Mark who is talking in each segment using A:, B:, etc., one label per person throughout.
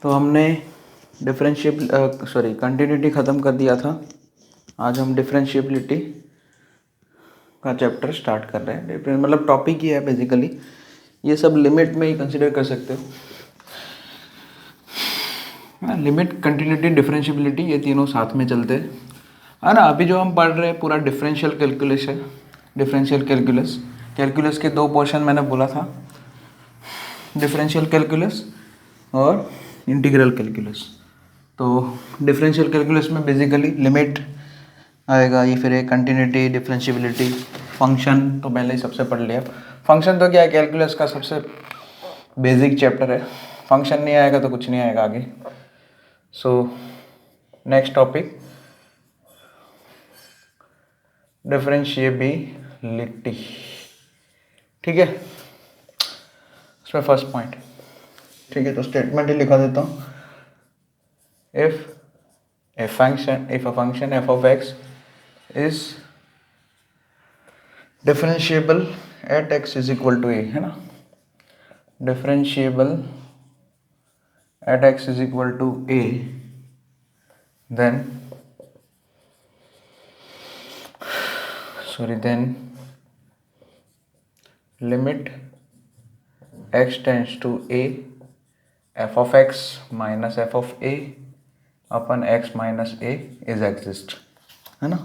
A: तो हमने कंटिन्यूटी ख़त्म कर दिया था। आज हम डिफरेंशिएबिलिटी का चैप्टर स्टार्ट कर रहे हैं। मतलब टॉपिक ही है बेसिकली, ये सब लिमिट में ही कंसिडर कर सकते हो। लिमिट, कंटिन्यूटी, डिफरेंशिएबिलिटी, ये तीनों साथ में चलते हैं, है ना। अभी जो हम पढ़ रहे हैं पूरा डिफरेंशियल कैलकुलस है। डिफरेंशियल कैलकुलस, कैलकुलस के दो पोर्शन मैंने बोला था, डिफरेंशियल कैलकुलस और इंटीग्रल कैलकुलस। तो डिफरेंशियल कैलकुलस में बेसिकली लिमिट आएगा, ये फिर कंटिन्यूटी, डिफरेंशिएबिलिटी, फंक्शन तो पहले ही सबसे पढ़ लिया। फंक्शन तो क्या है, कैलकुलस का सबसे बेसिक चैप्टर है। फंक्शन नहीं आएगा तो कुछ नहीं आएगा आगे। So next topic, differentiability. ठीक है, इसमें फर्स्ट पॉइंट, ठीक है, तो स्टेटमेंट ही लिखा देता हूँ। If a function f of x is differentiable at x is equal to a, है ना, differentiable at x is equal to a, then limit x tends to a, f of x minus f of a upon x minus a is exist, है ना।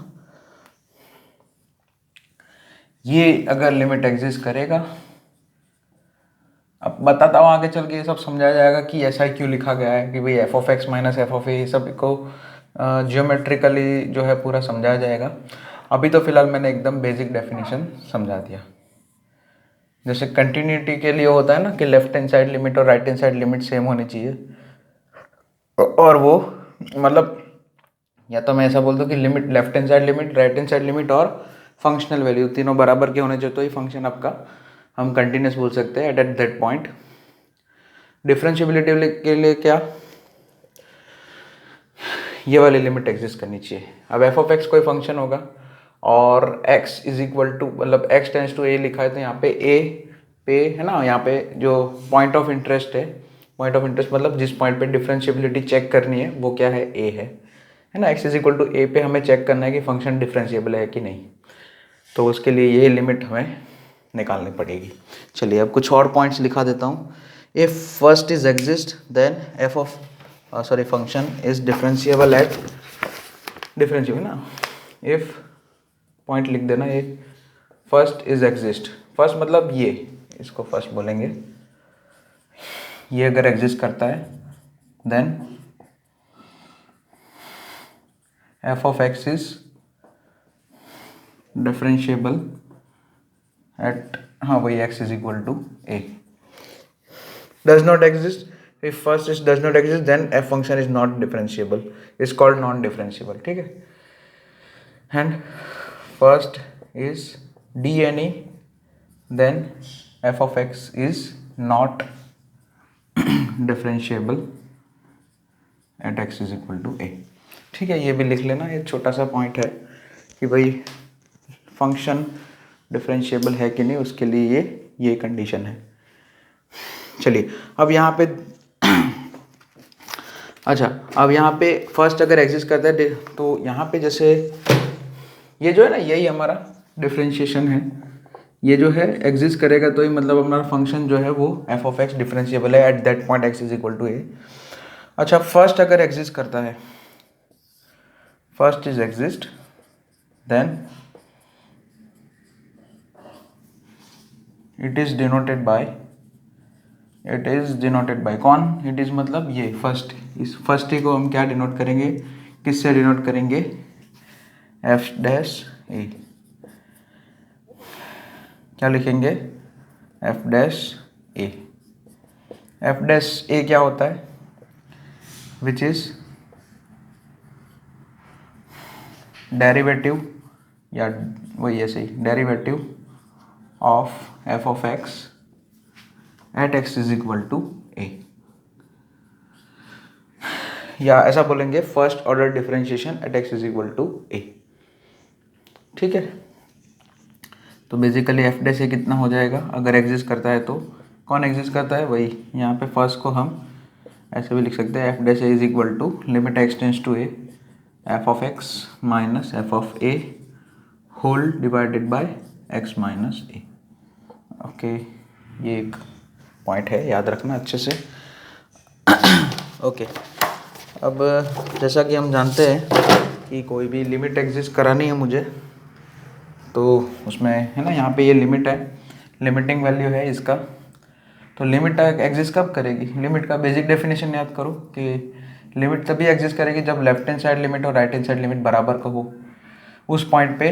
A: ये अगर limit exist करेगा, अब बताता हूँ आगे चल के ये सब समझाया जाएगा कि ऐसा क्यों लिखा गया है कि भाई F of x minus F of A, ये सब को जियोमेट्रिकली जो है पूरा समझाया जाएगा। अभी तो फिलहाल मैंने एकदम बेसिक डेफिनेशन समझा दिया। जैसे कंटिन्यूटी के लिए होता है ना कि लेफ्ट हैंड साइड लिमिट और right hand side limit same होनी चाहिए, और वो मतलब या तो मैं ऐसा बोल दूँ कि limit, left hand side limit, right hand side limit और फंक्शनल वैल्यू तीनों बराबर के होने चाहिए, तो ही फंक्शन आपका हम कंटिन्यूस बोल सकते हैं एट दैट पॉइंट। डिफरेंशिएबिलिटी के लिए क्या, ये वाली लिमिट एग्जिस्ट करनी चाहिए। अब एफ ऑफ एक्स कोई फंक्शन होगा और एक्स इज इक्वल टू, मतलब एक्स टेंस टू ए लिखा है, तो यहाँ पे ए पे, है ना, यहाँ पे जो पॉइंट ऑफ इंटरेस्ट है, पॉइंट ऑफ इंटरेस्ट मतलब जिस पॉइंट पे डिफरेंशिएबिलिटी चेक करनी है वो क्या है, ए है ना। X is equal to a पे हमें चेक करना है कि फंक्शन डिफरेंशिएबल है कि नहीं, तो उसके लिए ये लिमिट हमें निकालनी पड़ेगी। चलिए अब कुछ और पॉइंट्स लिखा देता हूँ। If first is exist then f of function is differentiable at, differentiable ना, इफ पॉइंट लिख देना, ये फर्स्ट इज एग्जिस्ट, फर्स्ट मतलब ये, इसको फर्स्ट बोलेंगे, ये अगर एग्जिस्ट करता है then f of x is differentiable at, हाँ वही, x is equal to a. Does not exist, if first is does not exist then f function is not differentiable, is called non differentiable, ठीक है। and first is d any then f of x is not differentiable at x is equal to a, ठीक है। ये भी लिख लेना, ये छोटा सा पॉइंट है कि भाई फंक्शन डिफरेंशिएबल है कि नहीं, उसके लिए ये कंडीशन है। चलिए अब यहाँ पे अच्छा, अब यहाँ पे फर्स्ट अगर एग्जिस्ट करता है तो यहाँ पे जैसे ये जो है ना, यही हमारा डिफरेंशिएशन है, ये जो है एग्जिस्ट करेगा तो ही मतलब हमारा फंक्शन जो है वो एफ ऑफ एक्स डिफरेंशिएबल है at that point x is equal to a. अच्छा, फर्स्ट अगर एग्जिस्ट करता है, first is exist then it is denoted by, it is denoted by कौन, इट इज मतलब ये फर्स्ट, इस फर्स्ट को हम क्या डिनोट करेंगे, किससे डिनोट करेंगे, एफ डैश ए। क्या लिखेंगे, f dash a. F dash a क्या होता है, विच इज डेरिवेटिव, या वही ऐसे ही derivative of f of x at x is equal to a, या ऐसा बोलेंगे first order differentiation at x is equal to a, ठीक है। तो बेसिकली एफ डे से कितना हो जाएगा, अगर एग्जिस्ट करता है तो कौन एग्जिस्ट करता है, वही यहाँ पे फर्स्ट को हम ऐसे भी लिख सकते हैं f dash a is equal to limit x tends to a f of x minus F of a whole divided by x minus a. Okay, ये एक पॉइंट है, याद रखना अच्छे से। ओके, अब जैसा कि हम जानते हैं कि कोई भी लिमिट एग्जिस्ट करानी है मुझे, तो उसमें है ना, यहाँ पे ये लिमिट है, लिमिटिंग वैल्यू है इसका। तो लिमिट एग्जिस्ट कब करेगी? लिमिट का बेसिक डेफिनेशन याद करो कि लिमिट तभी एग्जिस्ट करेगी जब लेफ्ट हैंड साइड लिमिट और राइट हैंड साइड लिमिट बराबर का हो। उस पॉइंट पे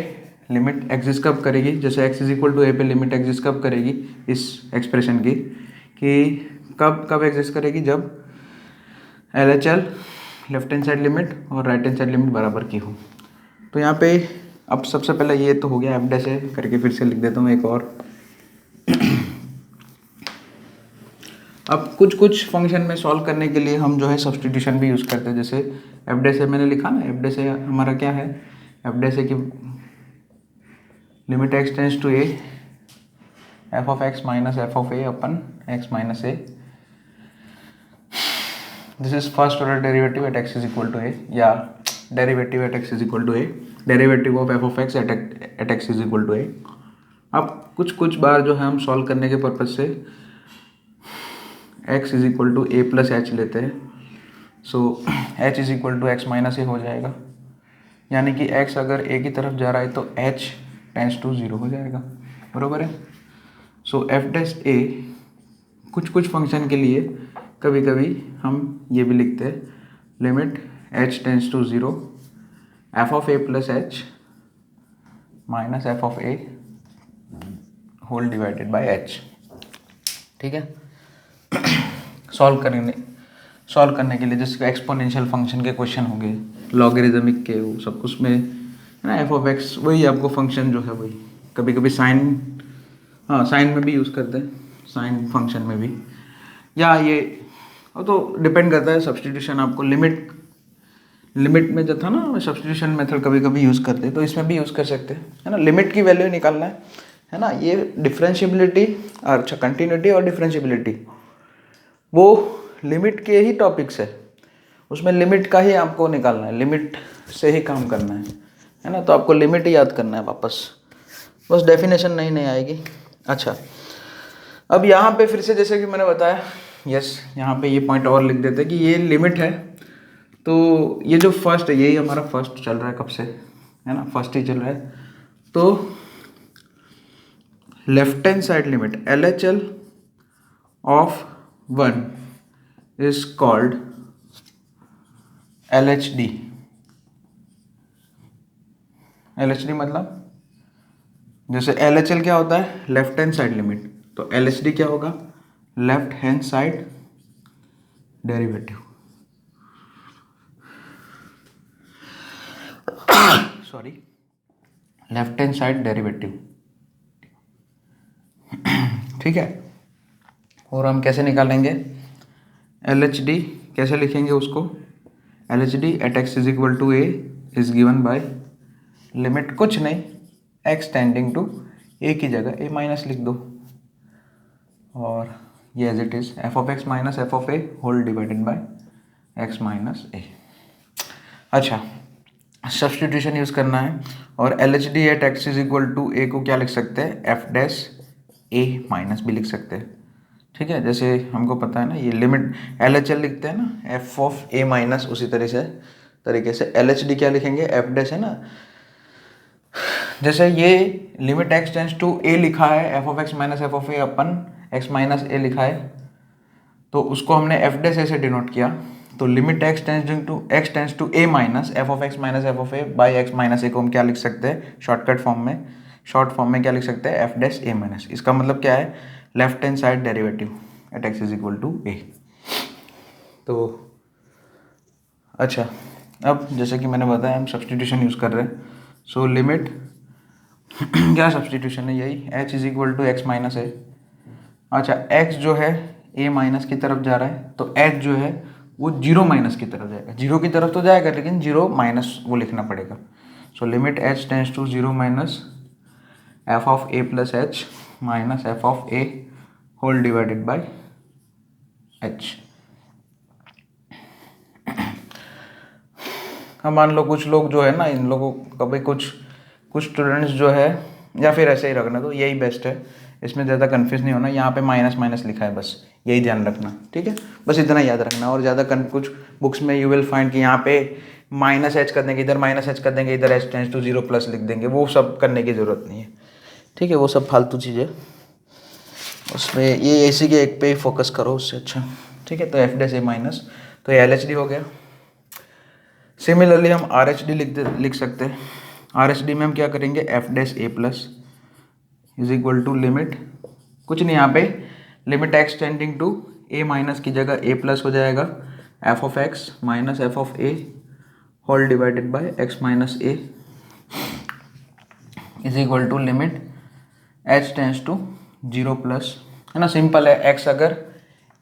A: लिमिट एग्जिस्ट कब करेगी? जैसे x is equal to a पे लिमिट एग्जिस्ट कब करेगी इस एक्सप्रेशन की, कि कब एग्जिस्ट करेगी? जब LHL left hand side limit और राइट हैंड साइड लिमिट बराबर की हो। तो यहाँ पे अब सबसे पहले ये तो हो गया, एफ डैश ए करके फिर से लिख देता हूँ एक और। अब कुछ फंक्शन में सॉल्व करने के लिए हम जो है सब्सटीट्यूशन भी यूज़ करते हैं। जैसे एफ डैश ए मैंने लिखा ना, एफ डैश ए हमारा क्या है? एफ डैश ए की limit x tends to a f of x minus F of a upon x minus a. This is first order derivative at x is equal to a, या derivative at x is equal to a, derivative of f of x at x is equal to a. अब कुछ बार जो है हम solve करने के purpose से x is equal to a plus h लेते हैं। So h is equal to x minus a हो जाएगा, यानी कि x अगर a की तरफ जा रहा है तो h टेंस टू 0 हो जाएगा, बरोबर है। सो एफ डैश ए कुछ फंक्शन के लिए कभी कभी हम ये भी लिखते हैं limit h tends to 0 f of a plus h minus F of a whole divided by h. ठीक है, सॉल्व करने के लिए जैसे एक्सपोनेंशियल फंक्शन के क्वेश्चन हो गए, लॉगरिदमिक के, वो सब उसमें है ना, एफ ऑफ एक्स वही आपको फंक्शन जो है वही, कभी कभी साइन, हाँ साइन में भी यूज़ करते हैं, साइन फंक्शन में भी, या ये वो तो डिपेंड करता है सब्सटीट्यूशन। आपको लिमिट में जो था ना सब्सटीट्यूशन मेथड कभी कभी यूज़ करते हैं, तो इसमें भी यूज़ कर सकते हैं, है ना। लिमिट की वैल्यू निकालना है ना, ये डिफरेंशिएबिलिटी, अच्छा कंटिन्यूटी और डिफरेंशिएबिलिटी वो लिमिट के ही टॉपिक्स है, उसमें लिमिट का ही आपको निकालना है, लिमिट से ही काम करना है ना। तो आपको लिमिट ही याद करना है वापस, बस डेफिनेशन नहीं आएगी। अच्छा, अब यहाँ पे फिर से जैसे कि मैंने बताया, यस यहाँ पे ये पॉइंट और लिख देते हैं कि ये लिमिट है। तो ये जो फर्स्ट है, यही हमारा फर्स्ट चल रहा है कब से, है ना, फर्स्ट ही चल रहा है। तो left hand side limit LHL of 1 is called LHD। LHD मतलब जैसे LHL क्या होता है? लेफ्ट हैंड साइड लिमिट, तो LHD क्या होगा? Left hand side derivative. Sorry, left hand side derivative. ठीक है, और हम कैसे निकालेंगे LHD? कैसे लिखेंगे उसको? LHD at x is equal to a is given by limit कुछ नहीं, x टेंडिंग टू a की जगह a माइनस लिख दो, और ये as it is f of x minus F of a whole divided by x minus a. अच्छा, substitution use करना है, और LHD at x is equal to a को क्या लिख सकते हैं? एफ डैश ए माइनस भी लिख सकते हैं। ठीक है, जैसे हमको पता है ना, ये लिमिट LHL लिखते हैं ना, एफ ऑफ ए माइनस, उसी तरीके से LHD क्या लिखेंगे? एफ डैश है ना, जैसे ये limit x tends to a लिखा है, f of x minus F of a upon x minus a लिखा है, तो उसको हमने एफ डैश ए से डिनोट किया। तो limit x tends to a minus F of x minus F of a by x minus a को हम क्या लिख सकते हैं? शॉर्ट फॉर्म में क्या लिख सकते हैं? F dash a minus. इसका मतलब क्या है? Left hand side derivative at x is equal to a. तो अच्छा, अब जैसे कि मैंने बताया हम सब्सटीट्यूशन यूज़ कर रहे हैं। सो लिमिट क्या सब्सटीट्यूशन है? यही h is equal to x minus a. अच्छा, x जो है a माइनस की तरफ जा रहा है, तो h जो है वो 0 माइनस की तरफ जाएगा। 0 की तरफ तो जाएगा, लेकिन 0 माइनस वो लिखना पड़ेगा। So limit h tends to 0 minus F of a plus h minus F of a whole divided by h। हम मान लो कुछ लोग जो है ना, इन लोगों कभी कुछ कुछ स्टूडेंट्स जो है, या फिर ऐसे ही रखना, तो यही बेस्ट है, इसमें ज़्यादा कन्फ्यूज नहीं होना। यहाँ पे माइनस माइनस लिखा है, बस यही ध्यान रखना, ठीक है, बस इतना याद रखना। और ज़्यादा कुछ बुक्स में यू विल फाइंड कि यहाँ पे माइनस एच कर देंगे, इधर माइनस एच कर देंगे, इधर एच टेंस टू 0 प्लस लिख देंगे, वो सब करने की ज़रूरत नहीं है, ठीक है, वो सब फालतू चीज़ें। उसमें ये इसी के एक पे ही फोकस करो, उससे अच्छा, ठीक है। तो एफ डैश ए माइनस, तो ये एल एच डी हो गया। सिमिलरली हम आर एच डी लिख सकते हैं। आर एच डी में हम क्या करेंगे, f dash a plus is equal to limit, कुछ नहीं यहाँ पे, limit x tending to a minus की जगह ए प्लस हो जाएगा, f of x minus F of a whole divided by x minus a is equal to limit h tends to 0 plus, है ना, सिंपल है। एक्स अगर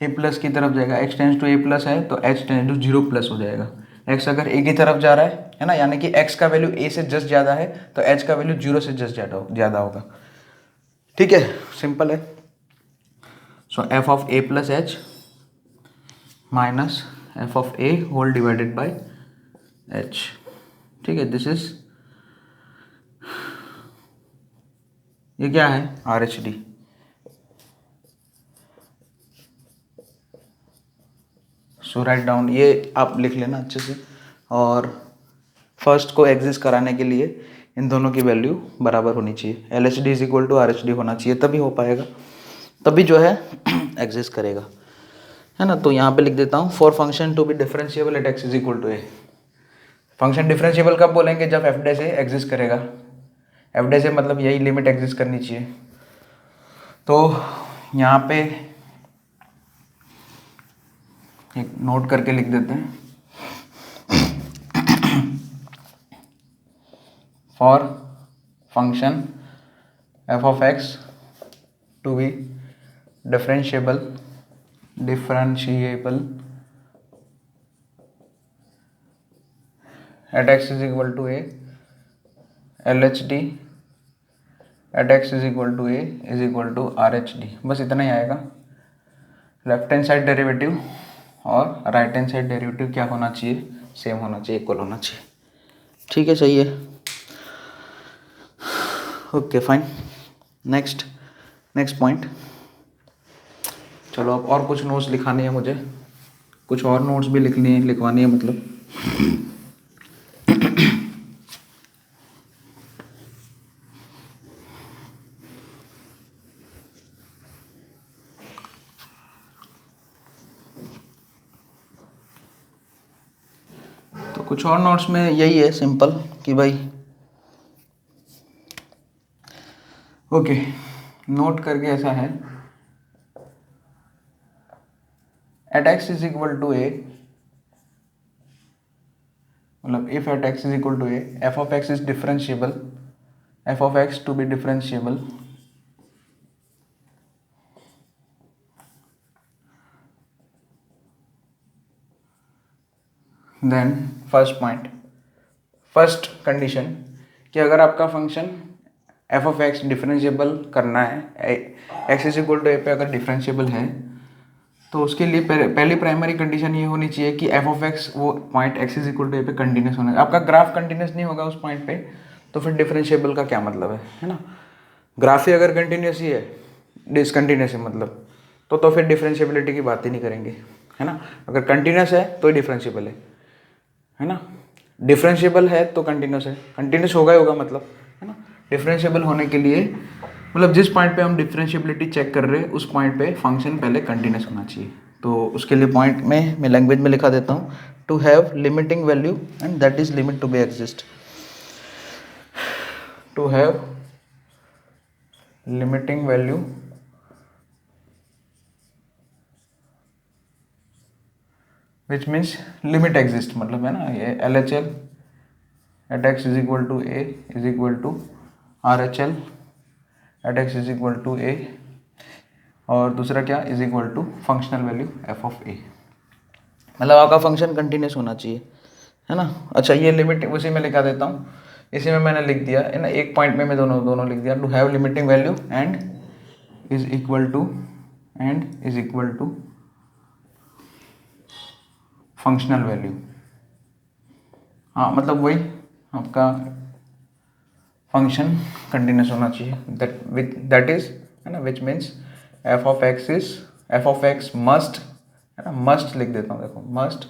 A: ए plus की तरफ जाएगा, x tends to a plus है तो एच टेंस टू 0 प्लस हो जाएगा। एक्स अगर ए की तरफ जा रहा है ना, यानी कि एक्स का वैल्यू ए से जस्ट ज़्यादा है तो एच का वैल्यू 0 से जस्ट ज़्यादा होगा, ठीक है, सिंपल है। So f of a plus h minus F of a whole divided by h, ठीक है, दिस इज, ये क्या है, R H D. So write down, ये आप लिख लेना अच्छे से। और फर्स्ट को एग्जिस्ट कराने के लिए इन दोनों की वैल्यू बराबर होनी चाहिए, L H D is equal to R H D होना चाहिए, तभी हो पाएगा, तभी जो है एग्जिस्ट करेगा, है ना। तो यहाँ पे लिख देता हूँ, for function to be differentiable at x is equal to a. Function differentiable कब बोलेंगे, जब एफ डैश ए एग्जिस्ट करेगा। एफ डैश ए मतलब यही लिमिट एग्जिस्ट करनी चाहिए। तो यहाँ पे एक नोट करके लिख देते हैं, for function f of x to be differentiable at x is equal to a, L H D at x is equal to a is equal to R H D, बस इतना ही आएगा। लेफ्ट हैंड साइड डेरिवेटिव और right hand side derivative क्या होना चाहिए, same होना चाहिए, इक्वल होना चाहिए, ठीक है, सही है, ओके फाइन। नेक्स्ट पॉइंट, चलो अब और कुछ नोट्स लिखानी है मुझे, कुछ और नोट्स भी लिखवानी है मतलब। तो कुछ और नोट्स में यही है सिंपल कि भाई, ओके, नोट करके ऐसा है, at x is equal to a, मतलब if at x is equal to a, f of x is differentiable, f of x to be differentiable, then first condition कि अगर आपका function f of x differentiable करना है, x is equal to a पे अगर differentiable है, तो उसके लिए पहली प्राइमरी कंडीशन ये होनी चाहिए कि एफ ऑफ एक्स वो point x is equal to a पे कंटिन्यूस होना है। आपका ग्राफ कंटिन्यूस नहीं होगा उस पॉइंट पे, तो फिर डिफरेंशिएबल का क्या मतलब है ना। ग्राफ ही अगर कंटिन्यूस ही है, डिसकंटिन्यूस है मतलब, तो फिर डिफरेंशिएबिलिटी की बात ही नहीं करेंगे, है ना। अगर कंटिन्यूस है तो डिफरेंशिएबल है ना, डिफरेंशिएबल है तो कंटिन्यूस है, कंटिन्यूस होगा ही होगा मतलब, है ना। डिफरेंशिएबल होने के लिए मतलब जिस पॉइंट पे हम डिफरेंशिएबिलिटी चेक कर रहे हैं उस पॉइंट पे फंक्शन पहले कंटिन्यूस होना चाहिए। तो उसके लिए पॉइंट में मैं लैंग्वेज में लिखा देता हूँ, to have limiting value and that is limit to be exist, to have limiting value which means limit exist, मतलब है ना, ये L H L at x is equal to a is equal to R H L at x is equal to a, और दूसरा क्या, is equal to functional value f of a, मतलब आपका function continuous होना चाहिए, है ना। अच्छा, ये लिमिट उसी में लिखा देता हूँ, इसी में मैंने लिख दिया है ना, एक पॉइंट में मैं दोनों लिख दिया, to have limiting value and is equal to functional value हाँ मतलब वही आपका फंक्शन कंटिन्यूस होना चाहिए, दैट इज है ना, which means f of x must, है ना, मस्ट लिख देता हूँ, देखो must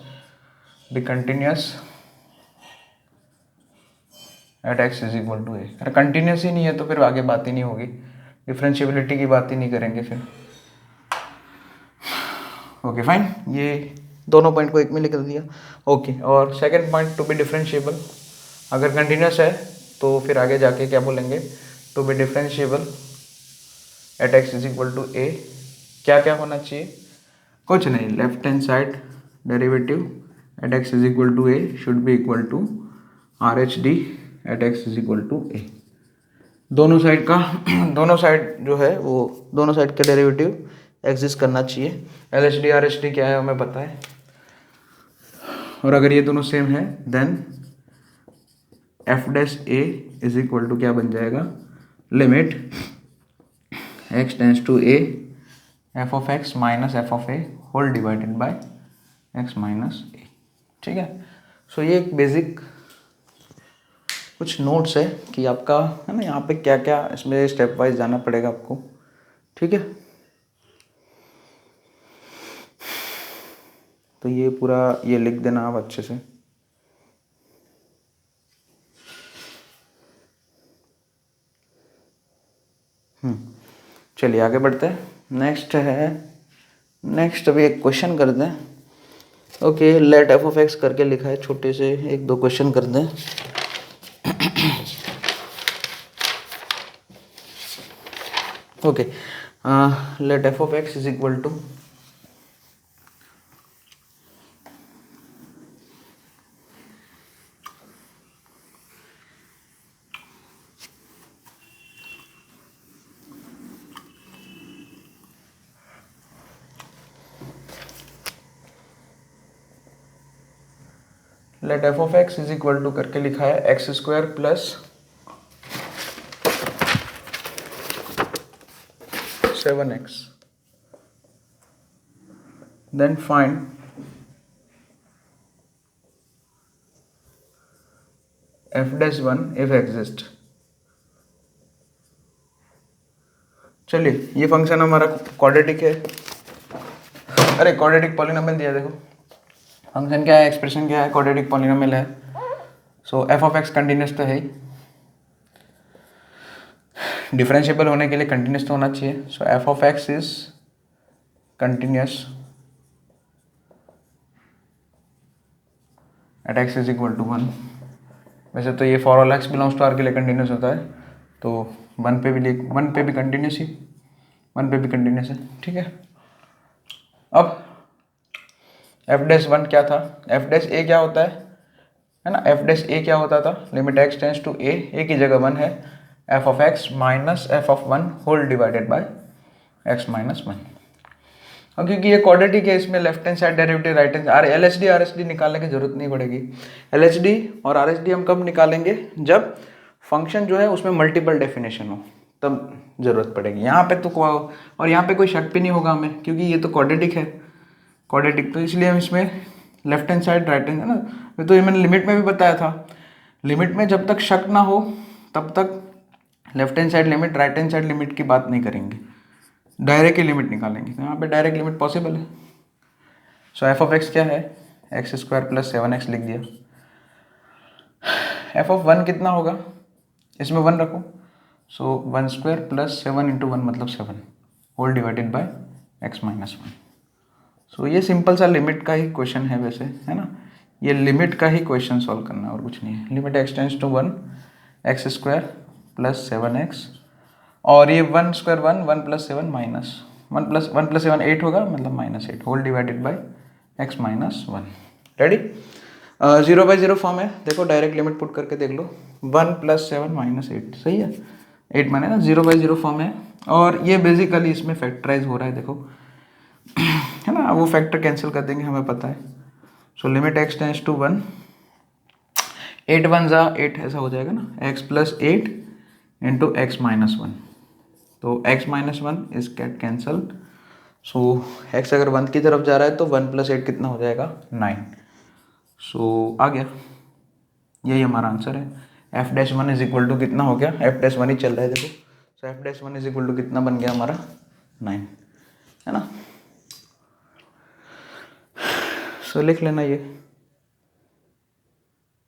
A: be continuous at x is equal to a. अरे कंटिन्यूस ही नहीं है तो फिर आगे बात ही नहीं होगी, डिफरेंशिएबिलिटी की बात ही नहीं करेंगे फिर। ओके फाइन, ये दोनों पॉइंट को एक में लिख दिया। ओके, और second point to be differentiable, अगर कंटिन्यूस है तो फिर आगे जाके क्या बोलेंगे, to be differentiable at x is equal to a क्या क्या होना चाहिए, कुछ नहीं, left hand side derivative at x is equal to a should be equal to R H D at x is equal to a. दोनों side का दोनों side जो है वो दोनों साइड का डेरिवेटिव एग्जिस्ट करना चाहिए। L H D R H D क्या है हमें पता है, और अगर ये दोनों सेम है then f dash a is equal to क्या बन जाएगा, limit x tends to a f of x minus F of a whole divided by x minus a. ठीक है, सो ये एक बेसिक कुछ नोट्स है कि आपका है ना, यहाँ पे क्या क्या इसमें स्टेप वाइज जाना पड़ेगा आपको। ठीक है, तो ये पूरा ये लिख देना आप अच्छे से। चलिए आगे बढ़ते हैं। नेक्स्ट अभी एक क्वेश्चन कर दें। Okay, let f of x करके लिखा है, छोटे से एक दो क्वेश्चन कर दें। Okay, let f of x is equal to let f of x is equal to करके लिखा है x square plus 7x, then find f dash 1 if exist। चलिए ये फंक्शन हमारा क्वाड्रेटिक है, अरे क्वाड्रेटिक पॉलिनोमियल दिया, देखो फंक्शन क्या है, एक्सप्रेशन क्या है, क्वाड्रेटिक पॉलिनोमियल है। So f of x continuous तो है ही, डिफरेंशिएबल होने के लिए कंटिन्यूस तो होना चाहिए। So f of x is continuous at x is equal to 1। वैसे तो ये for all x belongs to R के लिए कंटिन्यूस होता है, तो 1 पे भी कंटिन्यूस ही, 1 पे भी कंटिन्यूस है। ठीक है, अब एफ डैश 1 क्या था, एफ डैश ए क्या होता है ना, एफ डैश ए क्या होता था, limit x tends to a की जगह 1 है, f of x minus F of 1 whole divided by x minus 1। और क्योंकि ये क्वाड्रेटिक है, इसमें left hand side derivative right hand, L H D R H D निकालने की जरूरत नहीं पड़ेगी। एल एच डी और आर एच डी हम कब निकालेंगे, जब फंक्शन जो है उसमें मल्टीपल डेफिनेशन हो, तब जरूरत पड़ेगी। यहाँ पे तो और यहाँ पे कोई शक भी नहीं होगा हमें, क्योंकि ये तो क्वाड्रेटिक है, क्वाड्रेटिक, तो इसलिए हम इसमें left hand side right hand है ना, तो ये मैंने लिमिट में भी बताया था, लिमिट में जब तक शक ना हो तब तक left hand side limit right hand side limit की बात नहीं करेंगे, डायरेक्ट ही लिमिट निकालेंगे। तो यहाँ पे डायरेक्ट लिमिट पॉसिबल है। सो एफ ऑफ एक्स क्या है, एक्स स्क्वायर प्लस 7x लिख दिया। एफ ऑफ 1 कितना होगा, इसमें 1 रखो, सो 1 स्क्वायर प्लस 7 इंटू 1 मतलब 7 whole divided by x minus 1। So ये सिंपल सा लिमिट का ही क्वेश्चन है वैसे, है ना, ये लिमिट का ही क्वेश्चन सॉल्व करना है और कुछ नहीं है। Limit x tends to 1 x square plus 7x, और ये 1 स्क्वायर 1 प्लस 7 माइनस 1 प्लस 7 8 होगा, मतलब -8 whole divided by x minus 1। Ready, 0/0 form है, देखो डायरेक्ट लिमिट पुट करके देख लो, 1 प्लस 7 -8 सही है, 8 माने ना 0/0 फॉर्म है। और ये बेसिकली इसमें फैक्टराइज हो रहा है, देखो है ना, वो फैक्टर कैंसिल कर देंगे हमें पता है। So limit x tends to 1, 8 1 जा 8 ऐसा हो जाएगा ना, x plus 8 into x minus 1, तो x minus 1 is get cancel. So x अगर 1 की तरफ जा रहा है तो 1 प्लस 8 कितना हो जाएगा, 9। सो आ गया, यही हमारा आंसर है। F dash one is equal to कितना हो गया, एफ डैश वन ही चल रहा है देखो, so f dash one is equal to कितना बन गया हमारा 9, है ना। सो लिख लेना ये।